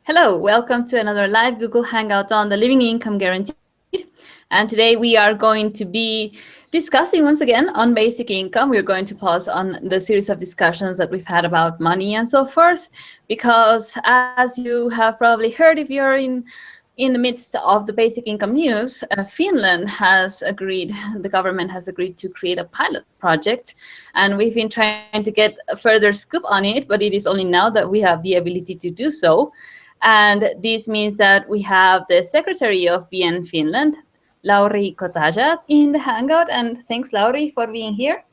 Hello, welcome to another live Google Hangout on the Living Income Guaranteed. And today we are going to be discussing once again on basic income. We're going to pause on the series of discussions that we've had about money and so forth, because as you have probably heard, if you're in the midst of the basic income news, Finland has agreed, the government has agreed to create a pilot project, and we've been trying to get a further scoop on it, but it is only now that we have the ability to do so. And this means that we have the Secretary of BIEN Finland, Lauri Kotaja, in the Hangout. And thanks, Lauri, for being here.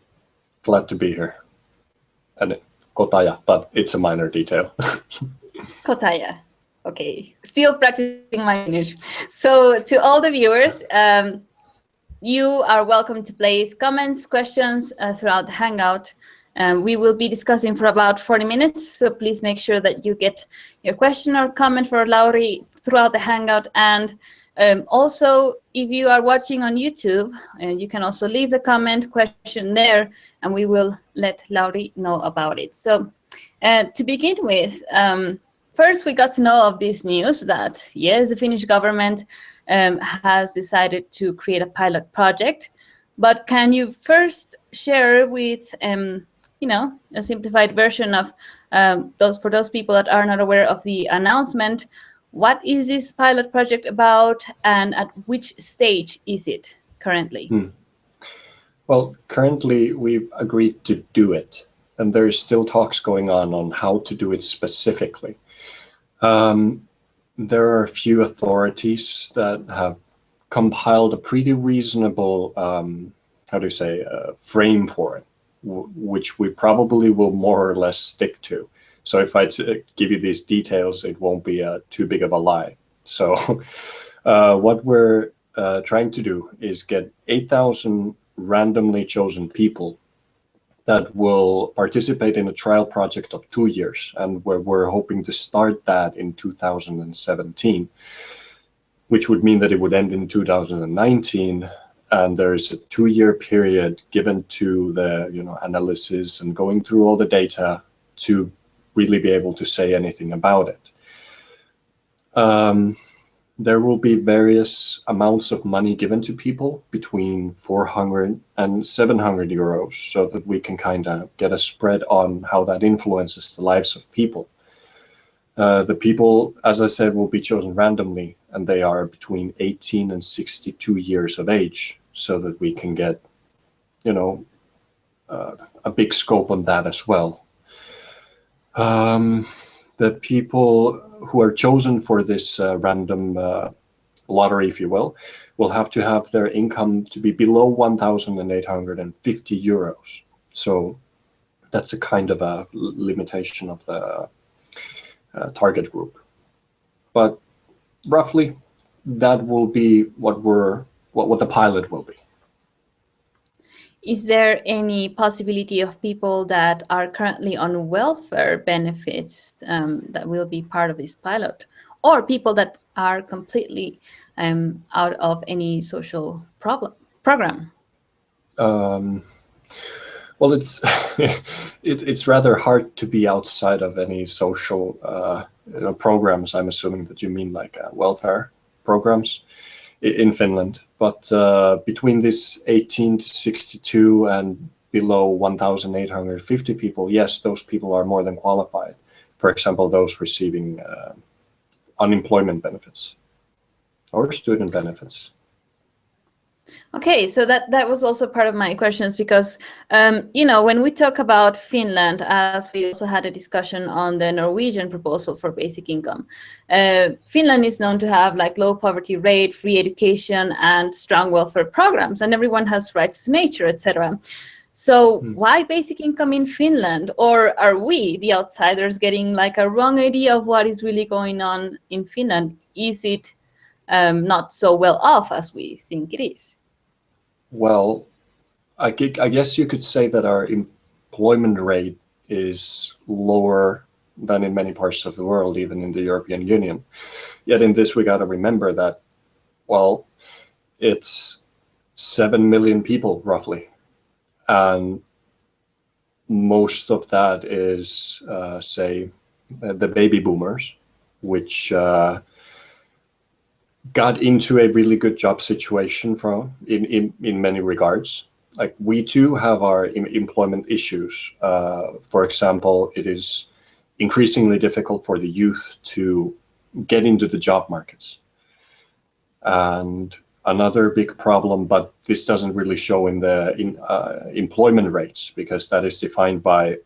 Glad to be here. And Kotaja, but it's a minor detail. Kotaja. Okay, still practicing my Finnish. So to all the viewers, you are welcome to place comments, questions throughout the Hangout. We will be discussing for about 40 minutes, so please make sure that you get your question or comment for Lauri throughout the Hangout. And also, if you are watching on YouTube, you can also leave the comment question there, and we will let Lauri know about it. So to begin with, first we got to know of this news that, yes, the Finnish government has decided to create a pilot project. But can you first share with a simplified version of those people that are not aware of the announcement, what is this pilot project about, and at which stage is it currently? Well, currently we've agreed to do it, and there's still talks going on how to do it specifically. There are a few authorities that have compiled a pretty reasonable, frame for it, which we probably will more or less stick to. So if I give you these details, it won't be too big of a lie. So what we're trying to do is get 8,000 randomly chosen people that will participate in a trial project of 2 years, and where we're hoping to start that in 2017, which would mean that it would end in 2019. And there is a 2-year period given to the analysis and going through all the data to really be able to say anything about it. There will be various amounts of money given to people between 400 and 700 euros, so that we can kind of get a spread on how that influences the lives of people. The people, as I said, will be chosen randomly, and they are between 18 and 62 years of age, so that we can get, a big scope on that as well. The people who are chosen for this random lottery, if you will have to have their income to be below 1,850 euros. So that's a kind of a limitation of the target group. But roughly, that will be what the pilot will be. Is there any possibility of people that are currently on welfare benefits that will be part of this pilot, or people that are completely out of any social program? Well, it's rather hard to be outside of any social programs. I'm assuming that you mean like welfare programs in Finland, but between this 18 to 62 and below 1,850 people, yes, those people are more than qualified. For example, those receiving unemployment benefits or student benefits. Okay, so that was also part of my questions, because when we talk about Finland, as we also had a discussion on the Norwegian proposal for basic income, Finland is known to have like low poverty rate, free education, and strong welfare programs, and everyone has rights to nature, etc. So why basic income in Finland? Or are we, the outsiders, getting like a wrong idea of what is really going on in Finland? Is it not so well off as we think it is? Well, I guess you could say that our employment rate is lower than in many parts of the world, even in the European Union. Yet in this, we got to remember that, well, it's 7 million people roughly, and most of that is, say, the baby boomers, which got into a really good job situation in many regards. Like, we too have our employment issues. For example, it is increasingly difficult for the youth to get into the job markets. And another big problem, but this doesn't really show in the employment rates, because that is defined by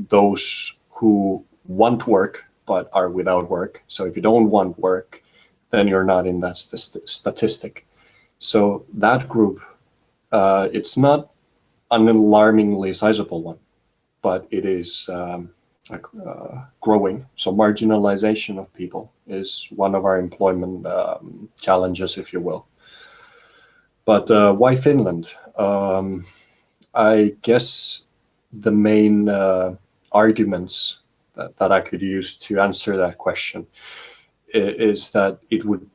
those who want work but are without work. So if you don't want work, then you're not in that statistic. So that group, it's not an alarmingly sizable one, but it is growing. So marginalization of people is one of our employment challenges, if you will. But why Finland? I guess the main arguments that I could use to answer that question is that it would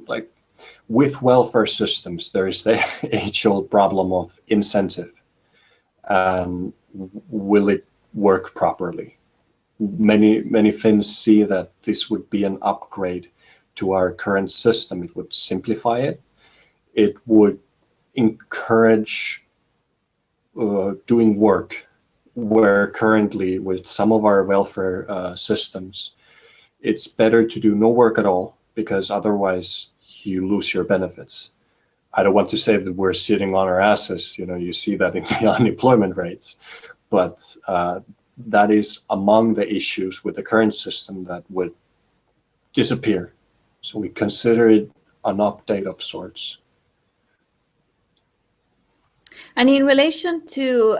like, with welfare systems, there is the age-old problem of incentive, and will it work properly? Many Finns see that this would be an upgrade to our current system. It would simplify it. It would encourage doing work, where currently with some of our welfare systems, it's better to do no work at all, because otherwise you lose your benefits. I don't want to say that we're sitting on our asses, you see that in the unemployment rates, but that is among the issues with the current system that would disappear. So we consider it an update of sorts. And in relation to,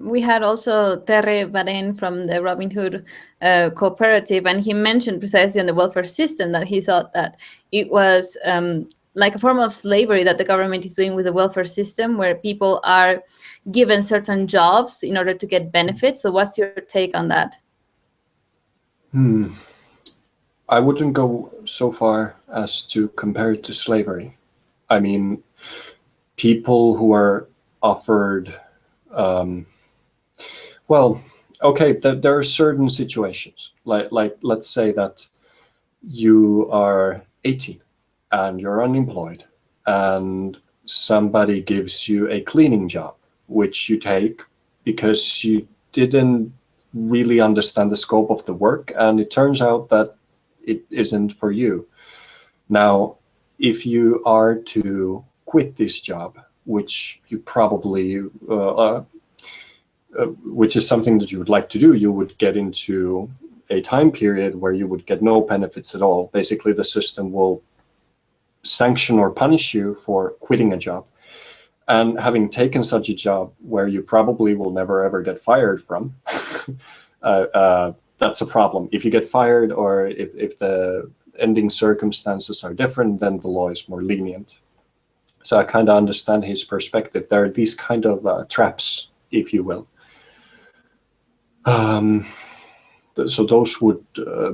we had also Terry Vaden from the Robin Hood cooperative, and he mentioned precisely on the welfare system that he thought that it was like a form of slavery that the government is doing with the welfare system, where people are given certain jobs in order to get benefits. So what's your take on that? I wouldn't go so far as to compare it to slavery. I mean, people who are offered, there are certain situations, like let's say that you are 18 and you're unemployed, and somebody gives you a cleaning job, which you take because you didn't really understand the scope of the work, and it turns out that it isn't for you. Now, if you are to quit this job, which you probably, which is something that you would like to do, you would get into a time period where you would get no benefits at all. Basically, the system will sanction or punish you for quitting a job. And having taken such a job where you probably will never ever get fired from, that's a problem. If you get fired, or if the ending circumstances are different, then the law is more lenient. So I kind of understand his perspective. There are these kind of traps, if you will. So those would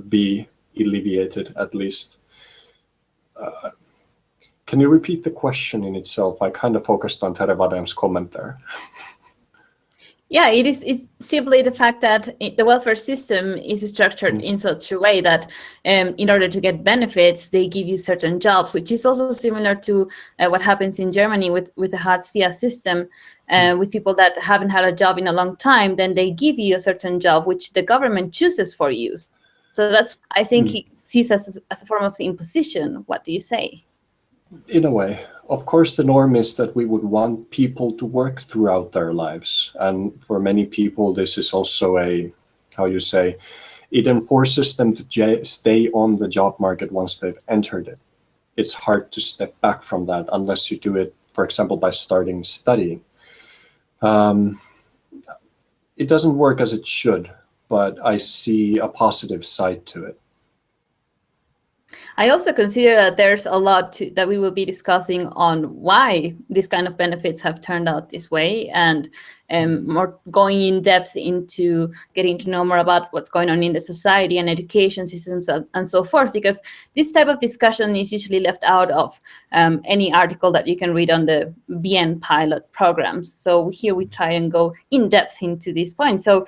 be alleviated, at least. Can you repeat the question in itself? I kind of focused on Tere Vadem's comment there. Yeah, it's simply the fact that the welfare system is structured in such a way that in order to get benefits, they give you certain jobs, which is also similar to what happens in Germany with the Hartz-IV system, with people that haven't had a job in a long time. Then they give you a certain job, which the government chooses for you. So that's, I think, he sees as a form of imposition. What do you say? In a way. Of course, the norm is that we would want people to work throughout their lives. And for many people, this is also it enforces them to stay on the job market once they've entered it. It's hard to step back from that unless you do it, for example, by starting studying. It doesn't work as it should, but I see a positive side to it. I also consider that there's a lot that we will be discussing on why these kind of benefits have turned out this way, and more going in depth into getting to know more about what's going on in the society and education systems and so forth, because this type of discussion is usually left out of any article that you can read on the BIEN pilot programs. So here we try and go in depth into these points. So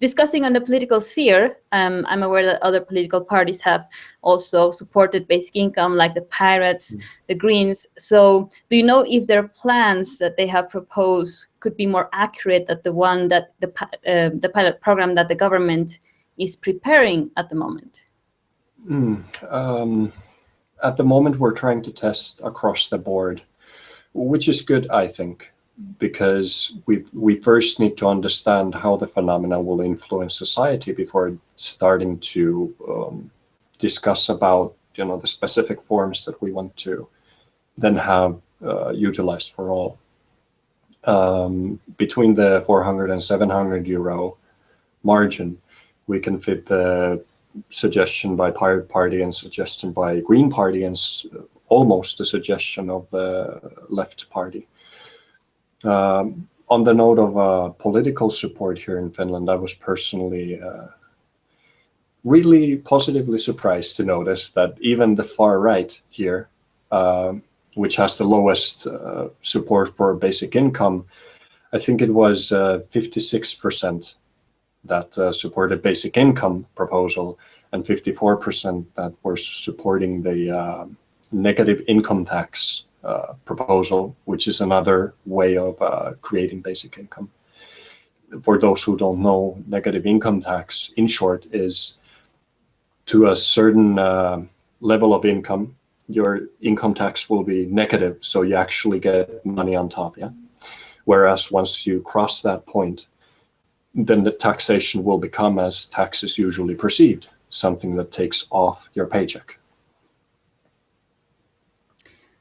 discussing on the political sphere, I'm aware that other political parties have also supported basic income, like the Pirates, the Greens. So do you know if their plans that they have proposed could be more accurate than the one that the pilot program that the government is preparing at the moment? At the moment, we're trying to test across the board, which is good, I think, because we first need to understand how the phenomena will influence society before starting to discuss about the specific forms that we want to then have utilized for all. Between the 400 and 700 euro margin, we can fit the suggestion by Pirate Party and suggestion by Green Party and almost the suggestion of the Left Party. On the note of political support here in Finland, I was personally really positively surprised to notice that even the far right here, which has the lowest support for basic income, I think it was 56% that supported basic income proposal and 54% that were supporting the negative income tax proposal, which is another way of creating basic income. For those who don't know, negative income tax, in short, is to a certain level of income, your income tax will be negative, so you actually get money on top, yeah? Whereas once you cross that point, then the taxation will become as tax is usually perceived, something that takes off your paycheck.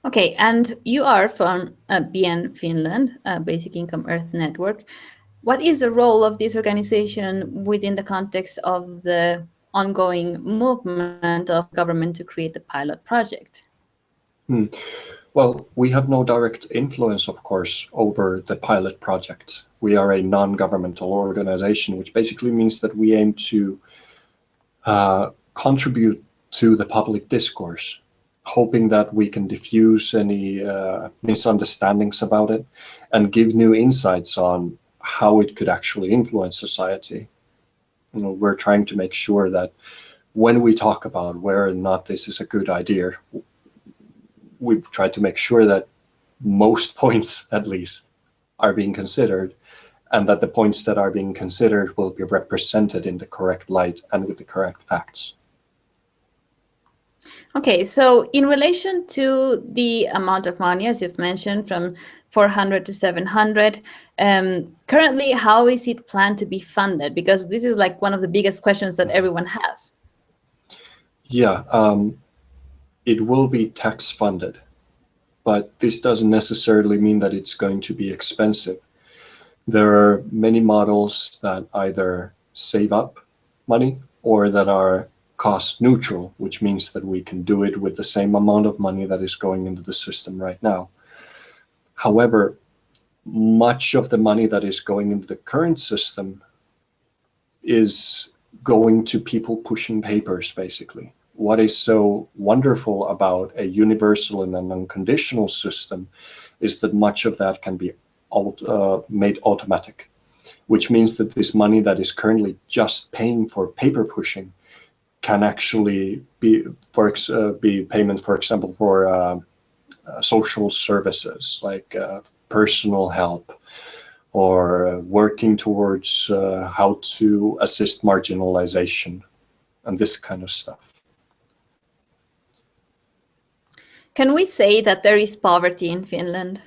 Okay, and you are from BIEN Finland, Basic Income Earth Network. What is the role of this organization within the context of the ongoing movement of government to create the pilot project? Well, we have no direct influence, of course, over the pilot project. We are a non-governmental organization, which basically means that we aim to contribute to the public discourse, hoping that we can diffuse any misunderstandings about it and give new insights on how it could actually influence society. We're trying to make sure that when we talk about whether or not this is a good idea, we try to make sure that most points, at least, are being considered, and that the points that are being considered will be represented in the correct light and with the correct facts. Okay, so in relation to the amount of money, as you've mentioned, from 400 to 700, currently, how is it planned to be funded? Because this is like one of the biggest questions that everyone has. Yeah, it will be tax funded, but this doesn't necessarily mean that it's going to be expensive. There are many models that either save up money or that are cost neutral, which means that we can do it with the same amount of money that is going into the system right now. However, much of the money that is going into the current system is going to people pushing papers, basically. What is so wonderful about a universal and an unconditional system is that much of that can be made automatic, which means that this money that is currently just paying for paper pushing can actually be payment, for example, for social services like personal help or working towards how to assist marginalization and this kind of stuff. Can we say that there is poverty in Finland?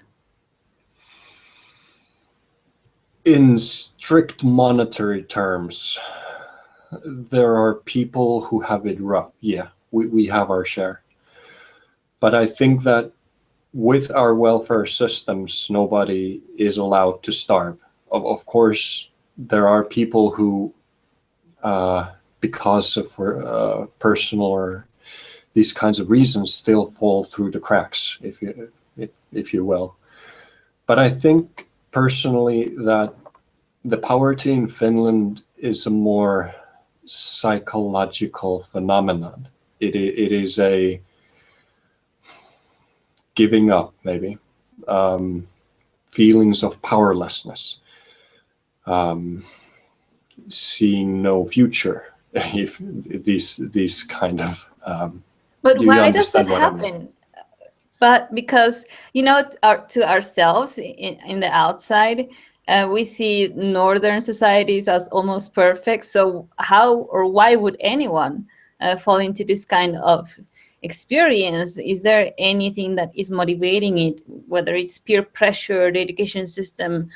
In strict monetary terms, there are people who have it rough. Yeah, we have our share. But I think that with our welfare systems, nobody is allowed to starve. Of course, there are people who, because of personal or these kinds of reasons, still fall through the cracks, if you will. But I think personally that the poverty in Finland is a more psychological phenomenon. It is a giving up, maybe, feelings of powerlessness, seeing no future if these kind of. But Do you why does understand it what I mean? happen? But because, to ourselves in the outside, we see northern societies as almost perfect. So how or why would anyone fall into this kind of experience? Is there anything that is motivating it, whether it's peer pressure, the education system?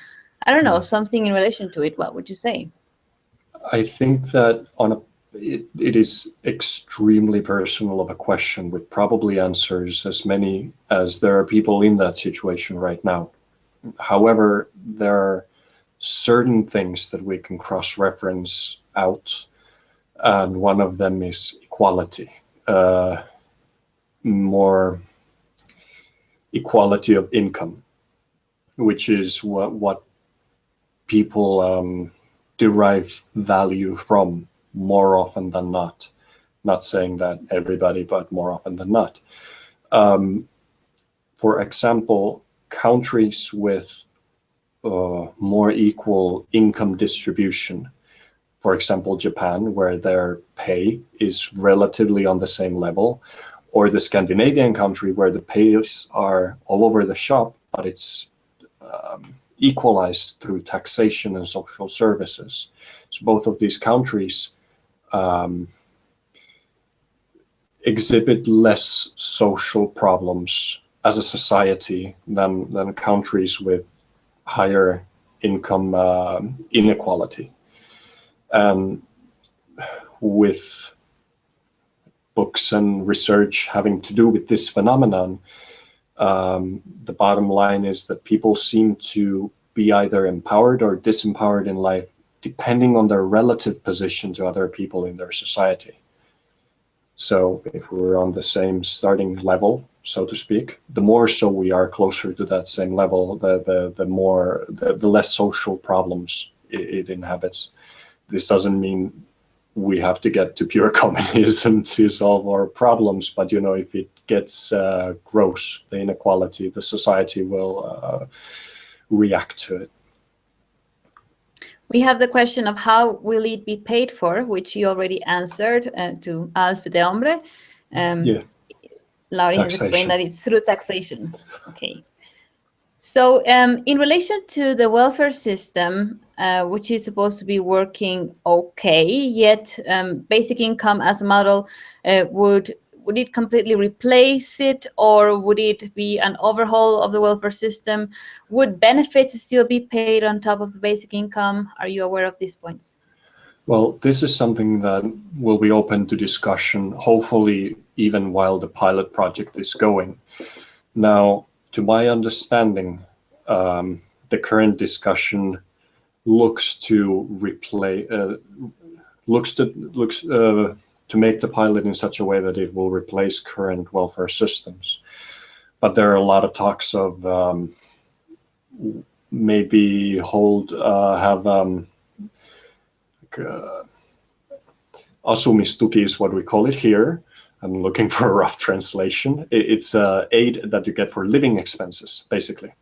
I don't know, something in relation to it. What would you say? I think that it is extremely personal of a question with probably answers as many as there are people in that situation right now. However, there are certain things that we can cross-reference out, and one of them is equality. More equality of income, which is what people derive value from more often than not. Not saying that everybody, but more often than not. For example, countries with more equal income distribution, for example, Japan, where their pay is relatively on the same level, or the Scandinavian country where the pays are all over the shop, but it's equalized through taxation and social services. So both of these countries exhibit less social problems as a society than countries with higher income inequality. And with books and research having to do with this phenomenon, the bottom line is that people seem to be either empowered or disempowered in life, depending on their relative position to other people in their society. So if we're on the same starting level, so to speak, the more so we are closer to that same level, the less social problems it inhabits. This doesn't mean we have to get to pure communism to solve our problems, but if it gets gross, the inequality, the society will react to it. We have the question of how will it be paid for, which you already answered to Alf de Hombre. Yeah. Lauri has explained that it's through taxation. Okay. So in relation to the welfare system, which is supposed to be working okay, yet basic income as a model, would it completely replace it, or would it be an overhaul of the welfare system? Would benefits still be paid on top of the basic income? Are you aware of these points? Well, this is something that will be open to discussion, hopefully even while the pilot project is going. Now, to my understanding, the current discussion looks to make the pilot in such a way that it will replace current welfare systems. But there are a lot of talks of maybe have asumistuki is what we call it here. I'm looking for a rough translation. It's aid that you get for living expenses, basically.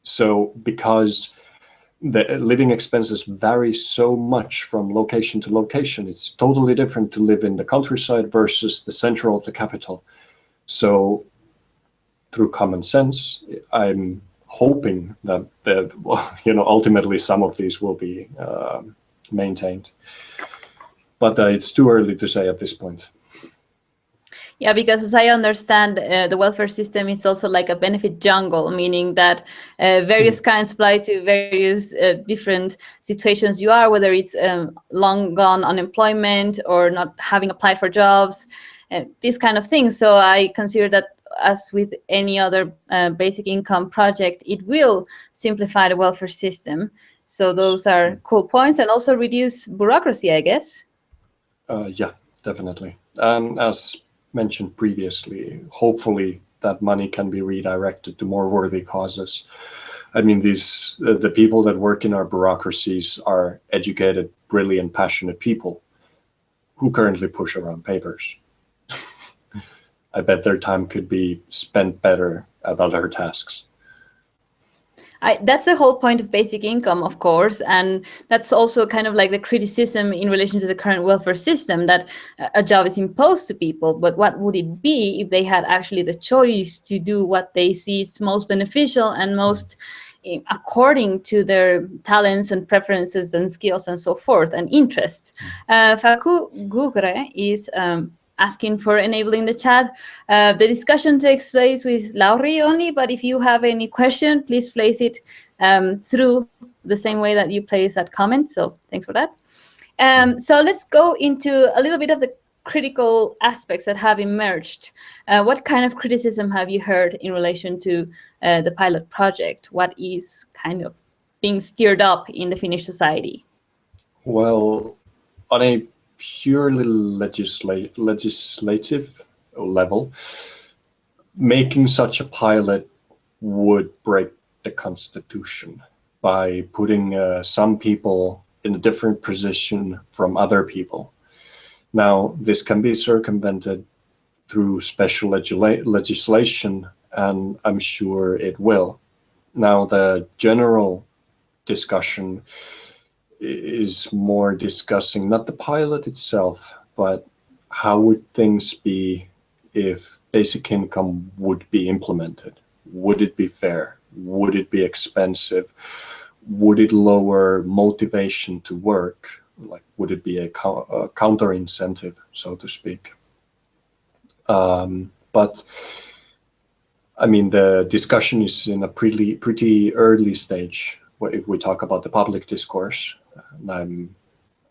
So because the living expenses vary so much from location to location, it's totally different to live in the countryside versus the center of the capital. So through common sense, I'm hoping that ultimately some of these will be maintained. But it's too early to say at this point. Yeah, because as I understand, the welfare system is also like a benefit jungle, meaning that various kinds apply to various different situations you are, whether it's long gone unemployment or not having applied for jobs, these kind of things. So I consider that, as with any other basic income project, it will simplify the welfare system. So those are cool points, and also reduce bureaucracy, I guess. Yeah, definitely. And as mentioned previously, hopefully that money can be redirected to more worthy causes. I mean, the people that work in our bureaucracies are educated, brilliant, passionate people who currently push around papers. I bet their time could be spent better at other tasks. That's the whole point of basic income, of course, and that's also kind of like the criticism in relation to the current welfare system, that a job is imposed to people. But what would it be if they had actually the choice to do what they see is most beneficial and most according to their talents and preferences and skills and so forth and interests? Faku Gugre is asking for enabling the chat. The discussion takes place with Lauri only, but if you have any question, please place it through the same way that you place that comment. So thanks for that. So let's go into a little bit of the critical aspects that have emerged. What kind of criticism have you heard in relation to the pilot project? What is kind of being stirred up in the Finnish society? Well, on a purely legislative level, making such a pilot would break the constitution by putting some people in a different position from other people. Now, this can be circumvented through special legislation, and I'm sure it will. Now, the general discussion is more discussing not the pilot itself, but how would things be if basic income would be implemented? Would it be fair? Would it be expensive? Would it lower motivation to work? Like, would it be a counter incentive, so to speak? But I mean, the discussion is in a pretty early stage if we talk about the public discourse. And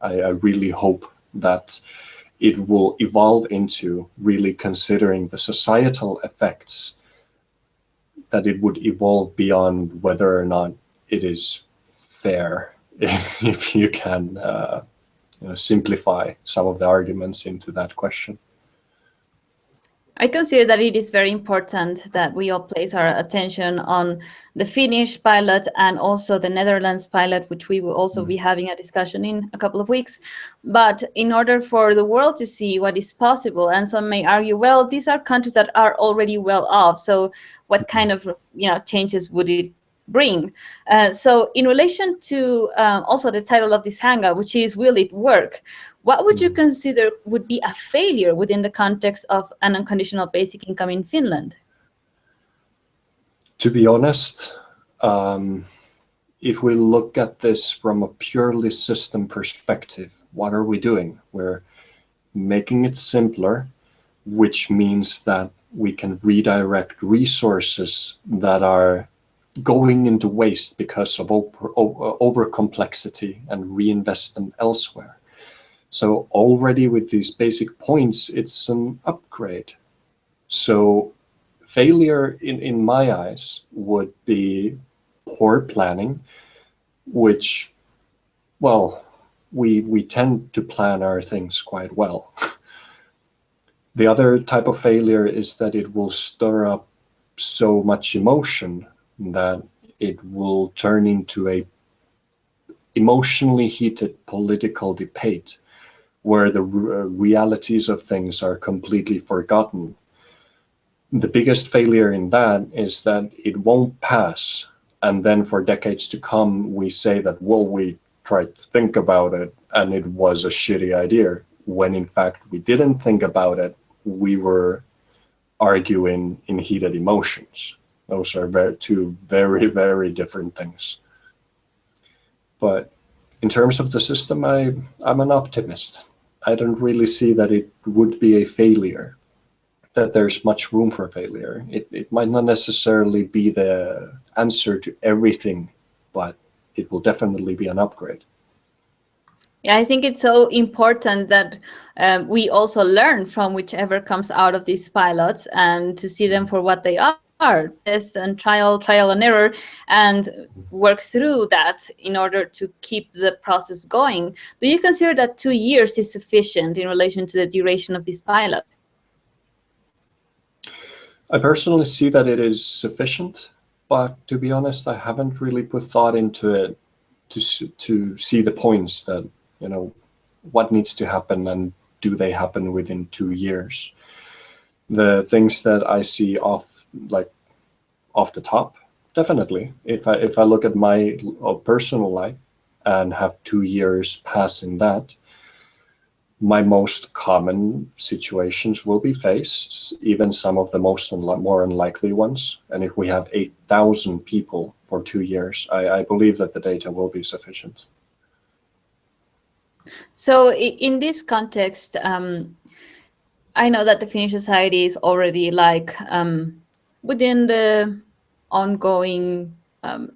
I really hope that it will evolve into really considering the societal effects, that it would evolve beyond whether or not it is fair, if you can simplify some of the arguments into that question. I consider that it is very important that we all place our attention on the Finnish pilot and also the Netherlands pilot, which we will also be having a discussion in a couple of weeks. But in order for the world to see what is possible, and some may argue, well, these are countries that are already well off, so what kind of changes would it bring? So in relation to also the title of this hangout, which is Will It Work? What would you consider would be a failure within the context of an unconditional basic income in Finland? To be honest, if we look at this from a purely system perspective, what are we doing? We're making it simpler, which means that we can redirect resources that are going into waste because of over complexity and reinvest them elsewhere. So already with these basic points, it's an upgrade. So failure in my eyes would be poor planning, which, well, we tend to plan our things quite well. The other type of failure is that it will stir up so much emotion that it will turn into a emotionally heated political debate where the realities of things are completely forgotten. The biggest failure in that is that it won't pass, and then for decades to come we say that, well, we tried to think about it and it was a shitty idea, when in fact we didn't think about it, we were arguing in heated emotions. Those are two very, very different things. But in terms of the system, I'm an optimist. I don't really see that it would be a failure, that there's much room for failure. It might not necessarily be the answer to everything, but it will definitely be an upgrade. Yeah, I think it's so important that we also learn from whichever comes out of these pilots and to see them for what they are. Test and trial and error, and work through that in order to keep the process going. Do you consider that 2 years is sufficient in relation to the duration of this pilot? I personally see that it is sufficient, but to be honest, I haven't really put thought into it to see the points that, what needs to happen and do they happen within 2 years. The things that I see off the top Definitely. If I look at my personal life and have 2 years pass in that, my most common situations will be faced, even some of the more unlikely ones. And if we have 8,000 people for 2 years, I believe that the data will be sufficient. So in this context, I know that the Finnish society is already like within the ongoing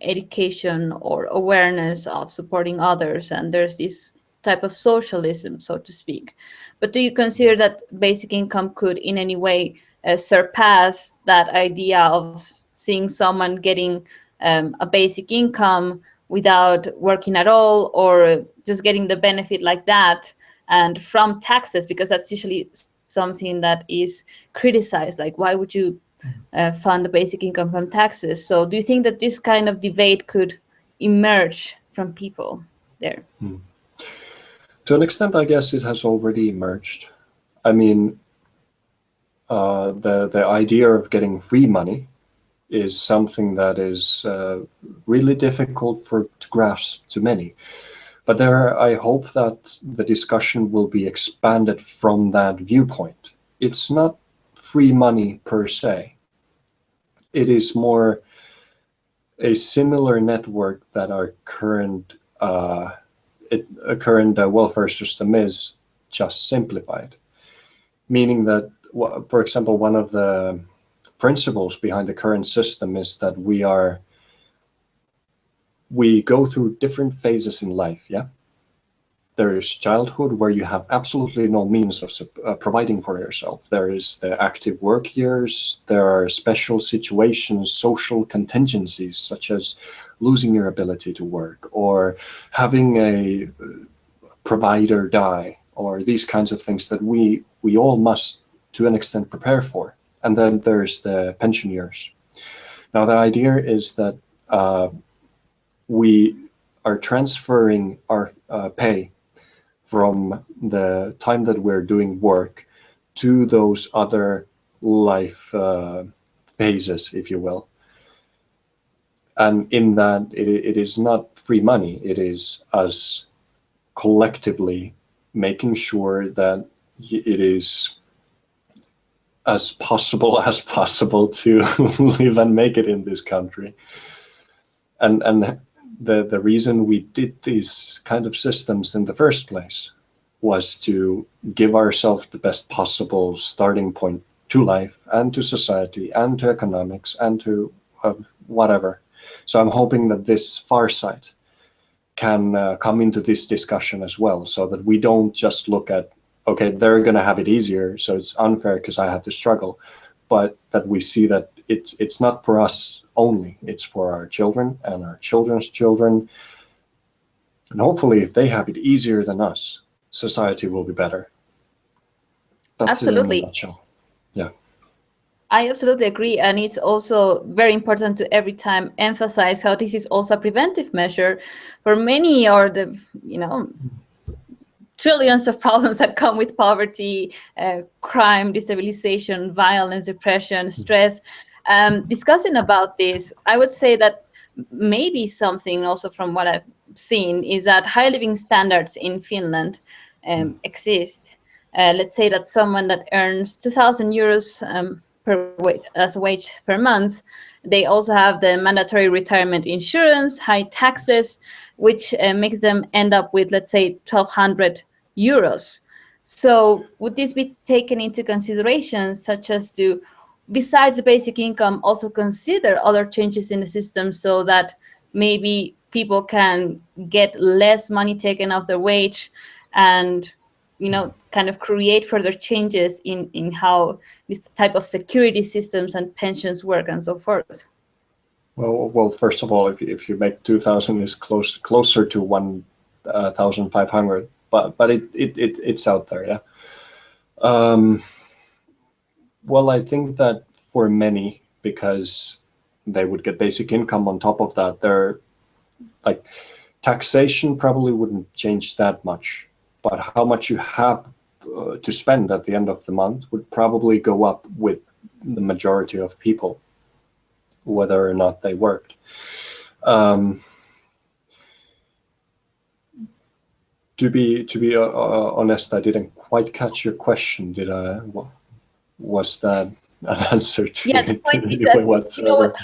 education or awareness of supporting others, and there's this type of socialism, so to speak. But do you consider that basic income could in any way surpass that idea of seeing someone getting a basic income without working at all, or just getting the benefit like that and from taxes, because that's usually something that is criticized, like why would you fund the basic income from taxes? So do you think that this kind of debate could emerge from people there? To an extent, I guess it has already emerged. I mean, the idea of getting free money is something that is really difficult to grasp to many. But there, I hope that the discussion will be expanded from that viewpoint. It's not free money per se. It is more a similar network that our current welfare system is, just simplified. Meaning that, for example, one of the principles behind the current system is that we go through different phases in life, yeah? There is childhood, where you have absolutely no means of providing for yourself. There is the active work years. There are special situations, social contingencies, such as losing your ability to work, or having a provider die, or these kinds of things that we all must, to an extent, prepare for. And then there's the pension years. Now, the idea is that we are transferring our pay from the time that we're doing work to those other life phases, if you will. And in that, it is not free money. It is us collectively making sure that it is as possible to live and make it in this country. And the reason we did these kind of systems in the first place was to give ourselves the best possible starting point to life and to society and to economics and to whatever. So I'm hoping that this far side can come into this discussion as well, so that we don't just look at, okay, they're going to have it easier, so it's unfair because I had to struggle, but that we see that it's not for us only, it's for our children and our children's children. And hopefully, if they have it easier than us, society will be better. That's Absolutely. it in a nutshell. Yeah. I absolutely agree. And it's also very important to every time emphasize how this is also a preventive measure for many, or the, trillions of problems that come with poverty, crime, destabilization, violence, depression, stress. Discussing about this, I would say that maybe something also from what I've seen is that high living standards in Finland exist. Let's say that someone that earns 2,000 euros as a wage per month, they also have the mandatory retirement insurance, high taxes, which makes them end up with, let's say, 1,200 euros. So would this be taken into consideration, such as to, besides the basic income, also consider other changes in the system so that maybe people can get less money taken off their wage, and kind of create further changes in how this type of security systems and pensions work and so forth? Well, first of all, if you make 2,000 is closer to 1,500, but it's out there, yeah. Well, I think that for many, because they would get basic income on top of that, they're like, taxation probably wouldn't change that much, but how much you have to spend at the end of the month would probably go up with the majority of people. whether or not they worked. To be honest, I didn't quite catch your question. Did I? Was that an answer to Yeah, the it point is in any that, way whatsoever?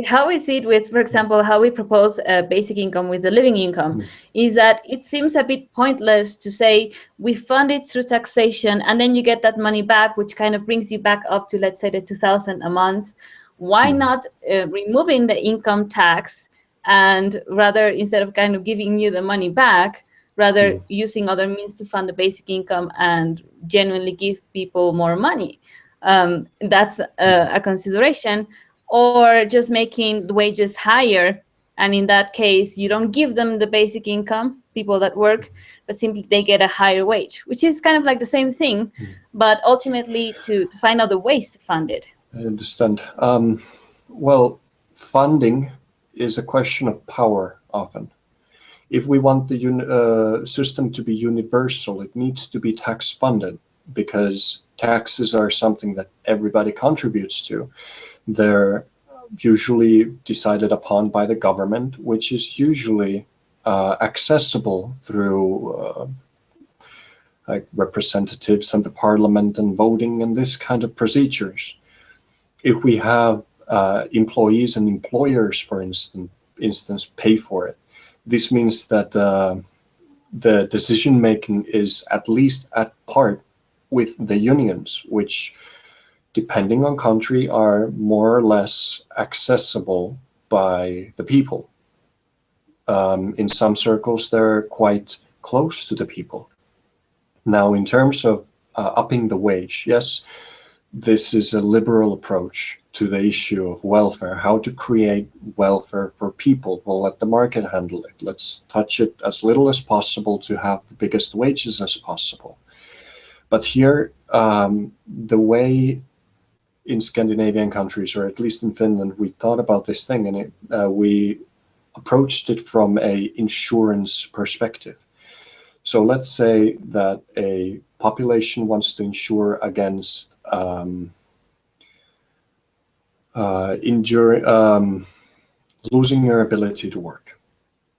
how is it with, for example, how we propose a basic income with the living income, is that it seems a bit pointless to say we fund it through taxation and then you get that money back, which kind of brings you back up to, let's say, the 2,000 a month. Why not removing the income tax, and rather, instead of kind of giving you the money back, rather using other means to fund the basic income and genuinely give people more money? That's a consideration. Or just making the wages higher, and in that case you don't give them the basic income, people that work, but simply they get a higher wage, which is kind of like the same thing, but ultimately to find out the ways to fund it. I understand. Well, funding is a question of power often. If we want the system to be universal, it needs to be tax funded, because taxes are something that everybody contributes to. They're usually decided upon by the government, which is usually accessible through like representatives and the parliament and voting and this kind of procedures. If we have employees and employers, for instance, pay for it, this means that the decision making is at least at part with the unions, which, depending on country, are more or less accessible by the people. In some circles, they're quite close to the people. Now, in terms of upping the wage, yes, this is a liberal approach to the issue of welfare, how to create welfare for people. We'll let the market handle it. Let's touch it as little as possible to have the biggest wages as possible. But here, the way in Scandinavian countries, or at least in Finland, we thought about this thing, and we approached it from a insurance perspective. So let's say that a population wants to insure against losing your ability to work.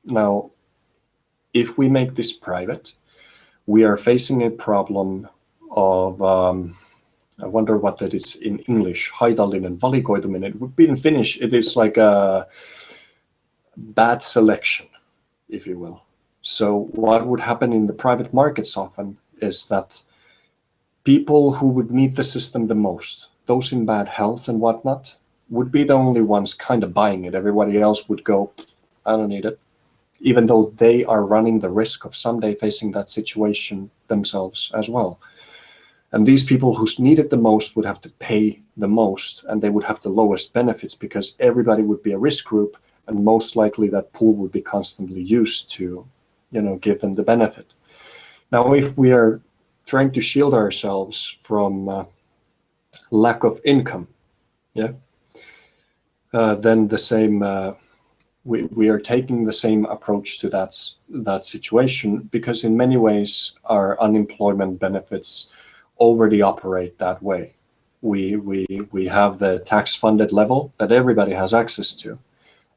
Now, if we make this private, we are facing a problem of I wonder what that is in English. Haitallinen valikoituminen. It would be in Finnish. It is like a bad selection, if you will. So what would happen in the private markets often is that people who would need the system the most, those in bad health and whatnot, would be the only ones kind of buying it. Everybody else would go, I don't need it, even though they are running the risk of someday facing that situation themselves as well. And these people who need it the most would have to pay the most, and they would have the lowest benefits, because everybody would be a risk group, and most likely that pool would be constantly used to, give them the benefit. Now, if we are trying to shield ourselves from lack of income, then the same, we are taking the same approach to that situation, because in many ways our unemployment benefits already operate that way. We have the tax-funded level that everybody has access to,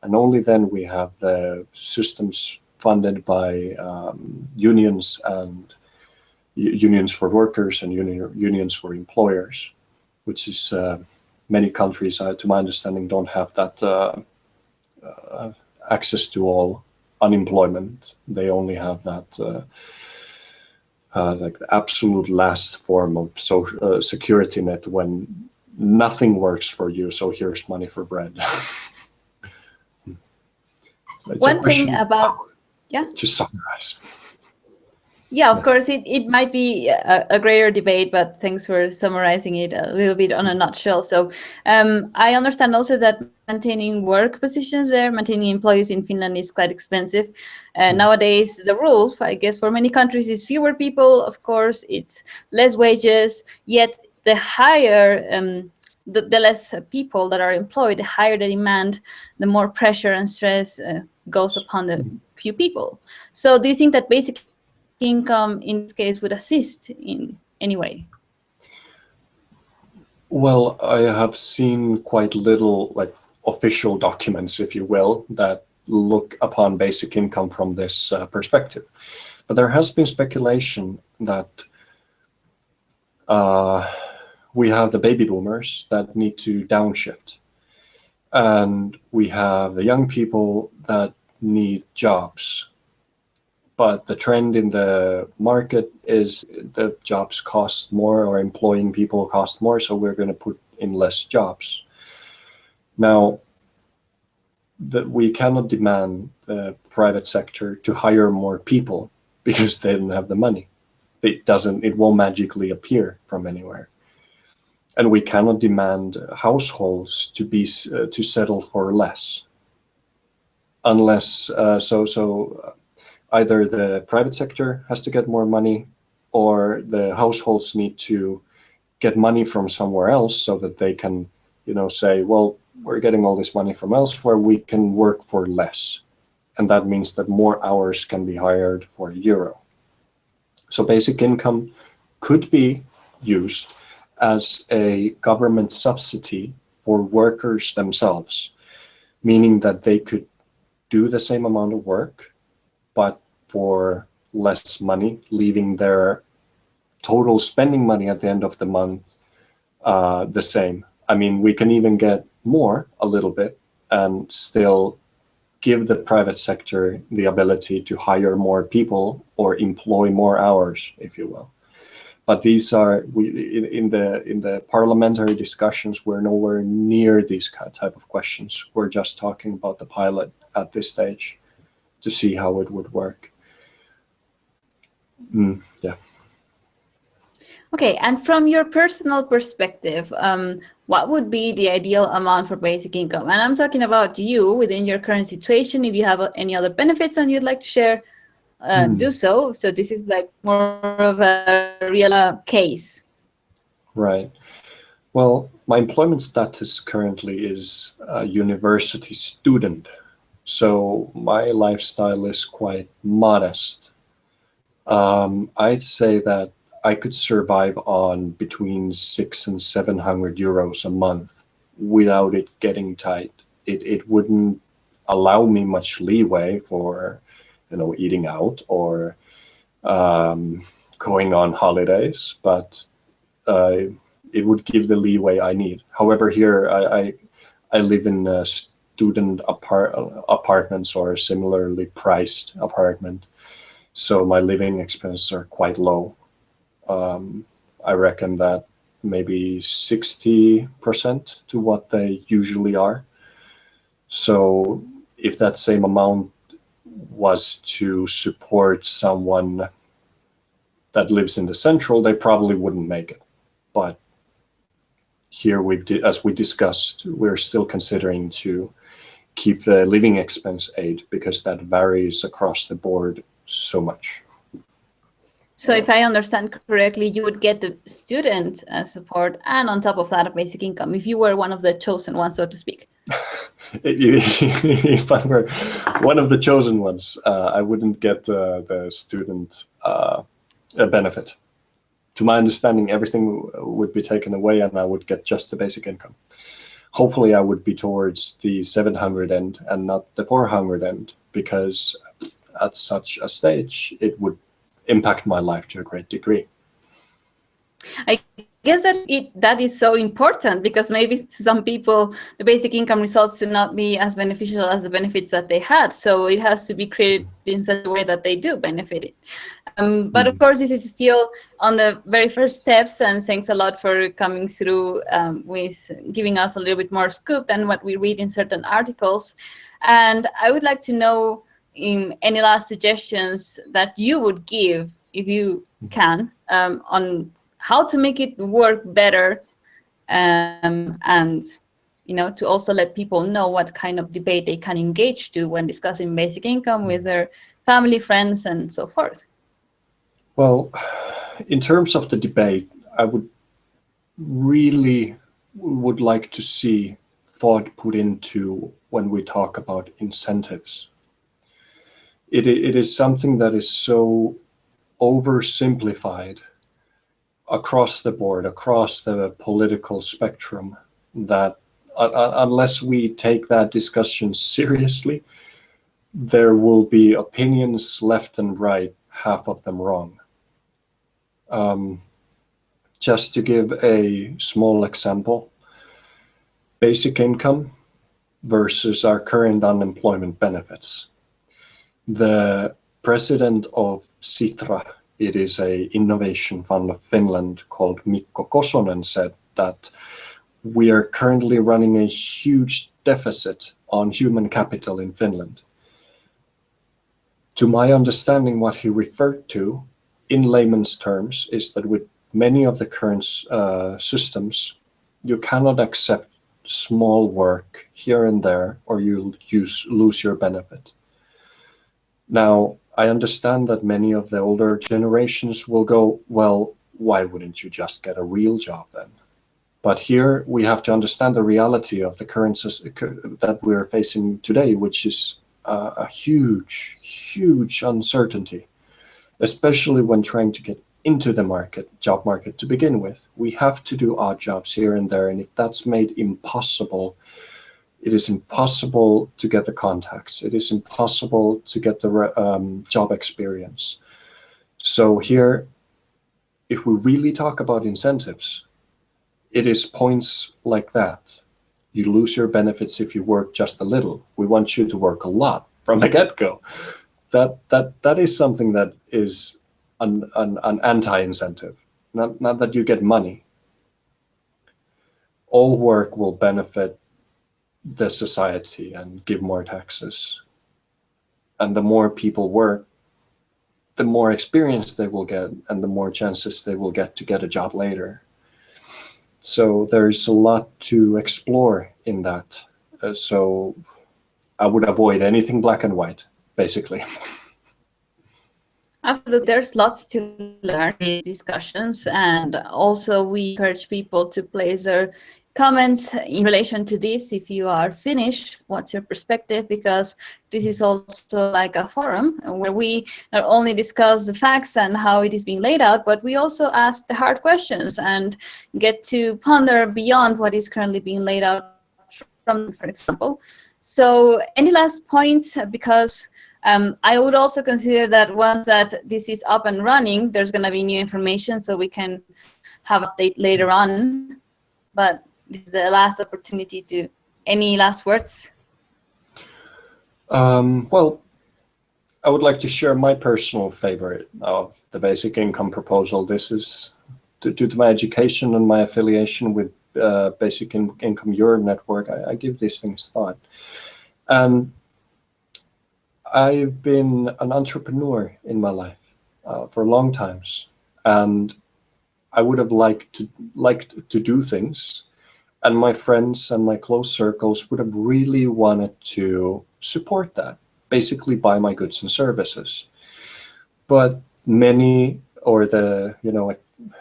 and only then we have the systems funded by unions, and unions for workers and unions for employers, which is many countries, to my understanding, don't have that access to all unemployment. They only have that like the absolute last form of social security net, when nothing works for you, so here's money for bread. One thing about, to summarize. Yeah, of course, it might be a greater debate, but thanks for summarizing it a little bit on a nutshell. So I understand also that maintaining work positions there, maintaining employees in Finland is quite expensive. Nowadays, the rule, I guess, for many countries is fewer people. Of course, it's less wages, yet the higher, the less people that are employed, the higher the demand, the more pressure and stress goes upon the few people. So do you think that basic income in this case would assist in any way? Well, I have seen quite little like official documents, if you will, that look upon basic income from this perspective. But there has been speculation that we have the baby boomers that need to downshift, and we have the young people that need jobs. But the trend in the market is the jobs cost more, or employing people cost more, so we're going to put in less jobs. Now, we cannot demand the private sector to hire more people because they don't have the money. It won't magically appear from anywhere. And we cannot demand households to settle for less, unless either the private sector has to get more money, or the households need to get money from somewhere else so that they can, say, well, we're getting all this money from elsewhere, we can work for less. And that means that more hours can be hired for €1. So basic income could be used as a government subsidy for workers themselves, meaning that they could do the same amount of work, but for less money, leaving their total spending money at the end of the month the same. I mean, we can even get more a little bit and still give the private sector the ability to hire more people or employ more hours, if you will. But these are, in the parliamentary discussions, we're nowhere near these type of questions. We're just talking about the pilot at this stage to see how it would work. Yeah. Okay, and from your personal perspective, what would be the ideal amount for basic income? And I'm talking about you within your current situation. If you have any other benefits and you'd like to share, do so. So this is like more of a real case. Right. Well, my employment status currently is a university student. So my lifestyle is quite modest. I'd say that I could survive on between 600 and 700 euros a month without it getting tight. It wouldn't allow me much leeway for, eating out or going on holidays, but it would give the leeway I need. However, here I live in student apartments or a similarly priced apartment, so my living expenses are quite low. I reckon that maybe 60% to what they usually are. So if that same amount was to support someone that lives in the central, they probably wouldn't make it. But here, as we discussed, we're still considering to keep the living expense aid because that varies across the board so much. So if I understand correctly, you would get the student support and on top of that, a basic income, if you were one of the chosen ones, so to speak. If I were one of the chosen ones, I wouldn't get the student benefit. To my understanding, everything would be taken away and I would get just the basic income. Hopefully, I would be towards the 700 end and not the 400 end, because at such a stage, it would impact my life to a great degree. I guess that is so important, because maybe to some people the basic income results to not be as beneficial as the benefits that they had, so it has to be created in such a way that they do benefit it. But of course, this is still on the very first steps, and thanks a lot for coming through with giving us a little bit more scoop than what we read in certain articles. And I would like to know any last suggestions that you would give, if you can, on how to make it work better, and to also let people know what kind of debate they can engage to when discussing basic income with their family, friends, and so forth. Well, in terms of the debate, I would like to see thought put into when we talk about incentives. It is something that is so oversimplified across the board, across the political spectrum, that unless we take that discussion seriously, there will be opinions left and right, half of them wrong. Just to give a small example, basic income versus our current unemployment benefits. The president of Sitra, it is a innovation fund of Finland called Mikko Kosonen, said that we are currently running a huge deficit on human capital in Finland. To my understanding, what he referred to in layman's terms is that with many of the current systems, you cannot accept small work here and there, or you'll lose your benefit. Now, I understand that many of the older generations will go, well, why wouldn't you just get a real job then? But here we have to understand the reality of the current that we're facing today, which is a huge, huge uncertainty, especially when trying to get into the job market to begin with. We have to do odd jobs here and there, and if that's made impossible, it is impossible to get the contacts. It is impossible to get the job experience. So here, if we really talk about incentives, it is points like that. You lose your benefits if you work just a little. We want you to work a lot from the get-go. That is something that is an anti-incentive. Not that you get money. All work will benefit the society and give more taxes. And the more people work, the more experience they will get and the more chances they will get to get a job later. So there's a lot to explore in that. So I would avoid anything black and white, basically. Absolutely. There's lots to learn in these discussions, and also we encourage people to place their comments in relation to this. If you are Finnish, what's your perspective? Because this is also like a forum where we not only discuss the facts and how it is being laid out, but we also ask the hard questions and get to ponder beyond what is currently being laid out from, for example. So any last points? Because I would also consider that once that this is up and running, there's going to be new information, so we can have update later on. But this is the last opportunity to. Any last words? Well, I would like to share my personal favorite of the basic income proposal. This is due to my education and my affiliation with Basic Income Europe Network. I give these things thought. And I've been an entrepreneur in my life for long times, and I would have liked to do things, and my friends and my close circles would have really wanted to support that, basically buy my goods and services. But many, or the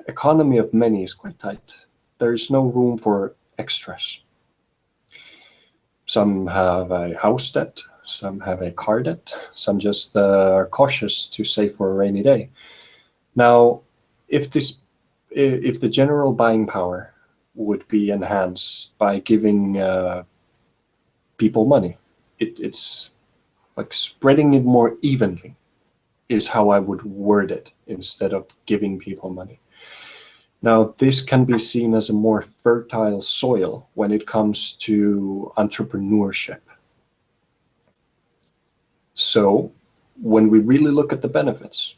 economy of many is quite tight. There is no room for extras. Some have a house debt, some have a car debt, some just are cautious to save for a rainy day. Now, if the general buying power would be enhanced by giving people money, it's like spreading it more evenly is how I would word it, instead of giving people money. Now, this can be seen as a more fertile soil when it comes to entrepreneurship. So when we really look at the benefits,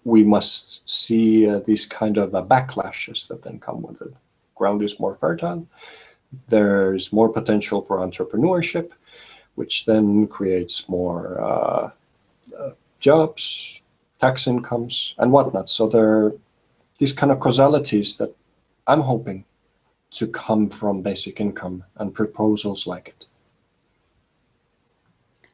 we must see these kind of backlashes that then come with it. Ground is more fertile. There's more potential for entrepreneurship, which then creates more jobs, tax incomes, and whatnot. So there are these kind of causalities that I'm hoping to come from basic income and proposals like it.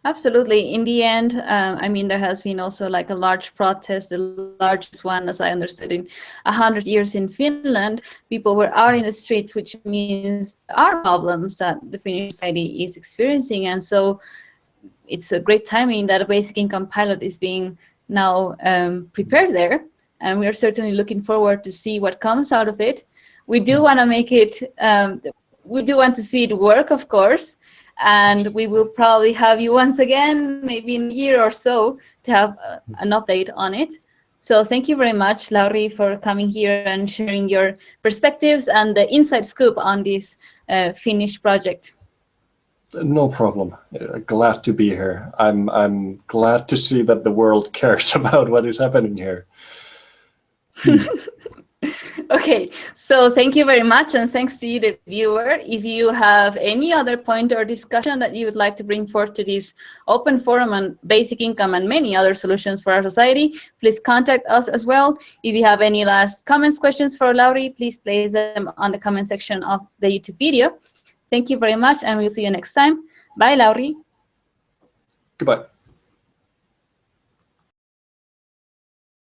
Absolutely. In the end, I mean, there has been also like a large protest, the largest one, as I understood, in 100 years in Finland. People were out in the streets, which means there are problems that the Finnish society is experiencing. And so it's a great timing that a basic income pilot is being now prepared there. And we are certainly looking forward to see what comes out of it. We do want to make it we do want to see it work, of course, and we will probably have you once again, maybe in a year or so, to have an update on it. So thank you very much, Lauri, for coming here and sharing your perspectives and the inside scoop on this Finnish project. No problem. Glad to be here. I'm glad to see that the world cares about what is happening here. Okay, so thank you very much, and thanks to you, the viewer. If you have any other point or discussion that you would like to bring forth to this open forum on basic income and many other solutions for our society, please contact us as well. If you have any last comments, questions for Lauri, please place them on the comment section of the YouTube video. Thank you very much, and we'll see you next time. Bye, Lauri. Goodbye.